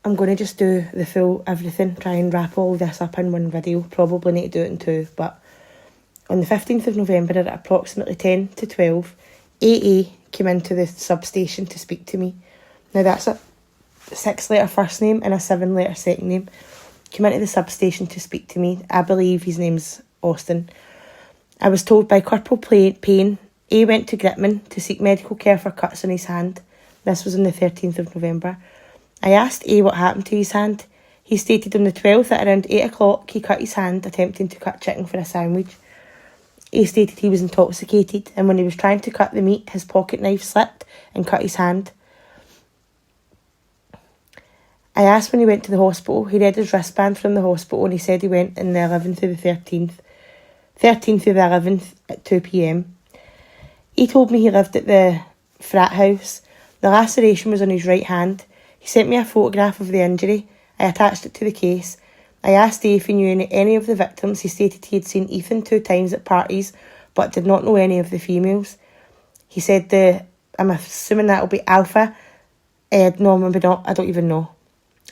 I'm going to just do the full everything, try and wrap all this up in one video. Probably need to do it in two, but on the 15th of November at approximately 10 to 12, AA came into the substation to speak to me. Now that's a 6-letter first name and a 7-letter second name. Came into the substation to speak to me. I believe his name's Austin. I was told by Corporal Payne, A went to Gritman to seek medical care for cuts on his hand. This was on the 13th of November. I asked A what happened to his hand. He stated on the 12th at around 8 o'clock he cut his hand attempting to cut chicken for a sandwich. A stated he was intoxicated and when he was trying to cut the meat, his pocket knife slipped and cut his hand. I asked when he went to the hospital. He read his wristband from the hospital and he said he went on the 11th to the 13th. 13th to the 11th at 2 p.m. He told me he lived at the frat house. The laceration was on his right hand. He sent me a photograph of the injury. I attached it to the case. I asked Dave if he knew any of the victims. He stated he had seen Ethan 2 times at parties, but did not know any of the females. He said I'm assuming that'll be Alpha. No, maybe not. I don't even know.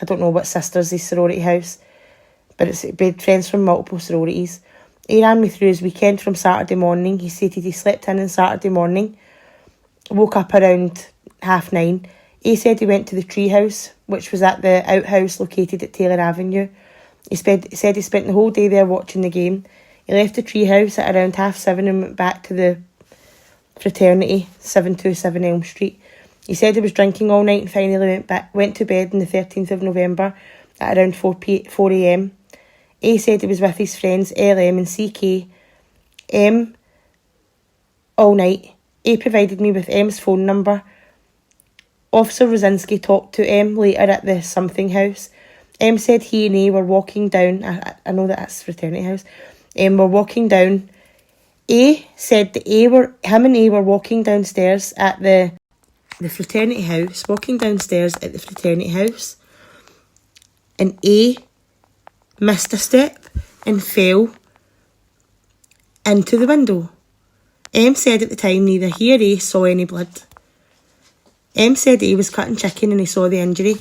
I don't know what sisters his sorority house, but it's been friends from multiple sororities. He ran me through his weekend from Saturday morning. He stated he slept in on Saturday morning, woke up around 9:30. He said he went to the tree house, which was at the outhouse located at Taylor Avenue. He said he spent the whole day there watching the game. He left the tree house at around 7:30 and went back to the fraternity, 727 Elm Street. He said he was drinking all night and finally went to bed on the 13th of November at around 4 a.m. A said he was with his friends LM and CK M all night. A provided me with M's phone number. Officer Rosinski talked to M later at the something house. M said he and A were walking down. I know that's fraternity house. Were walking down. A said that him and A were walking downstairs at the fraternity house. Walking downstairs at the fraternity house, and A missed a step and fell into the window. M said at the time neither he or A saw any blood. M said A was cutting chicken and he saw the injury.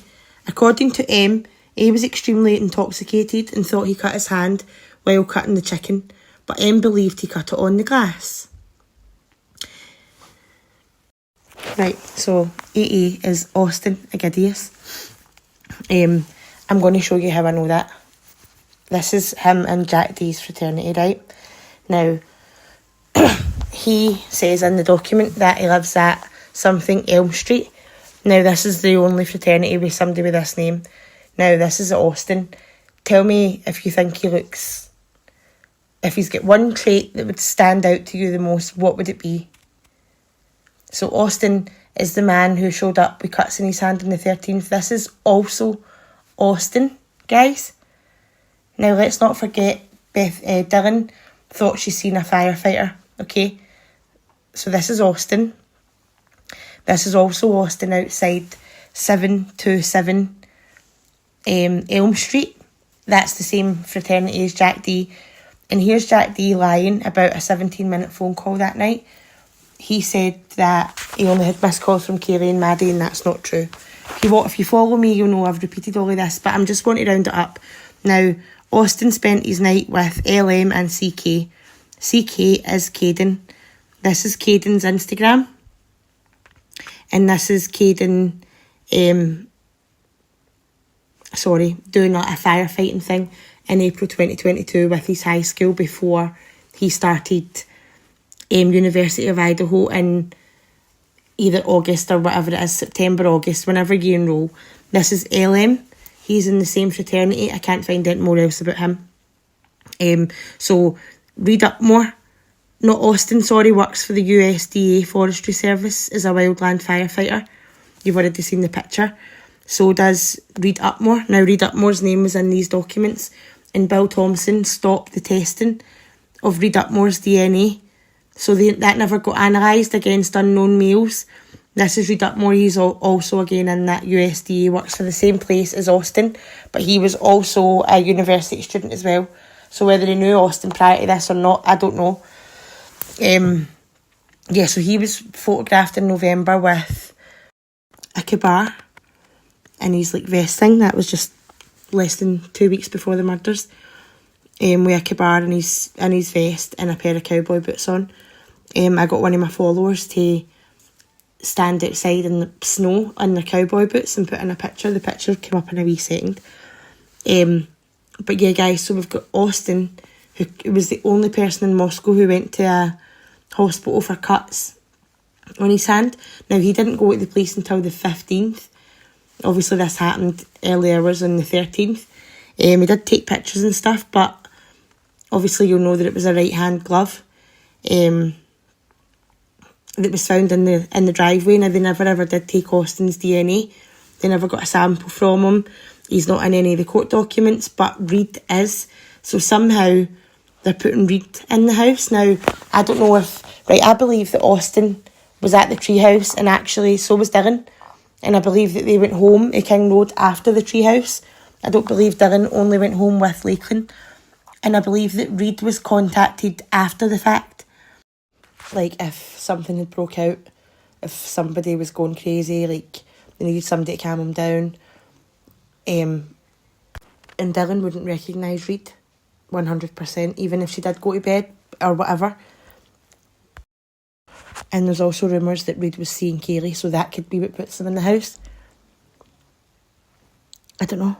According to M, A was extremely intoxicated and thought he cut his hand while cutting the chicken, but M believed he cut it on the glass. Right, so AA is Austin Agidius. I'm going to show you how I know that. This is him and Jack D's fraternity, right? Now, he says in the document that he lives at something Elm Street. Now, this is the only fraternity with somebody with this name. Now, this is at Austin. Tell me if you think he looks... If he's got one trait that would stand out to you the most, what would it be? So, Austin is the man who showed up with cuts in his hand on the 13th. This is also Austin, guys. Now, let's not forget Dylan thought she'd seen a firefighter, okay? So this is Austin. This is also Austin outside 727 Elm Street. That's the same fraternity as Jack D. And here's Jack D lying about a 17-minute phone call that night. He said that he only had missed calls from Kaylee and Maddie, and that's not true. If you follow me, you'll know I've repeated all of this, but I'm just going to round it up. Now, Austin spent his night with LM and CK. CK is Caden. This is Caden's Instagram. And this is Caden, doing like a firefighting thing in April 2022 with his high school before he started University of Idaho in either August or whatever it is, September, August, whenever you enrol. This is LM. He's in the same fraternity. I can't find out more else about him. So read up more. Not Austin, works for the USDA Forestry Service as a wildland firefighter. You've already seen the picture. So does Reed Upmore. Now, Reed Upmore's name was in these documents, and Bill Thompson stopped the testing of Reed Upmore's DNA. So that never got analysed against unknown males. This is Reed Upmore. He's also again in that USDA, works for the same place as Austin, but he was also a university student as well. So whether he knew Austin prior to this or not, I don't know. So he was photographed in November with a kabar. in his like vest thing. That was just less than 2 weeks before the murders. With a kabar in his vest and a pair of cowboy boots on. I got one of my followers to stand outside in the snow in their cowboy boots and put in a picture. The picture came up in a wee second. But yeah, guys, so we've got Austin, who was the only person in Moscow who went to a hospital for cuts on his hand. Now, he didn't go to the police until the 15th. Obviously, this happened early hours on the 13th. He did take pictures and stuff, but obviously you'll know that it was a right-hand glove that was found in the driveway. Now, they never ever did take Austin's DNA. They never got a sample from him. He's not in any of the court documents, but Reed is. So somehow they're putting Reed in the house. Now, I don't know if... Right, I believe that Austin was at the treehouse, and actually so was Dylan. And I believe that they went home to King Road after the treehouse. I don't believe Dylan only went home with Lakeland. And I believe that Reed was contacted after the fact. Like, if something had broke out, if somebody was going crazy, like, they needed somebody to calm him down. And Dylan wouldn't recognise Reed, 100%, even if she did go to bed or whatever. And there's also rumours that Reed was seeing Kaylee, so that could be what puts them in the house. I don't know.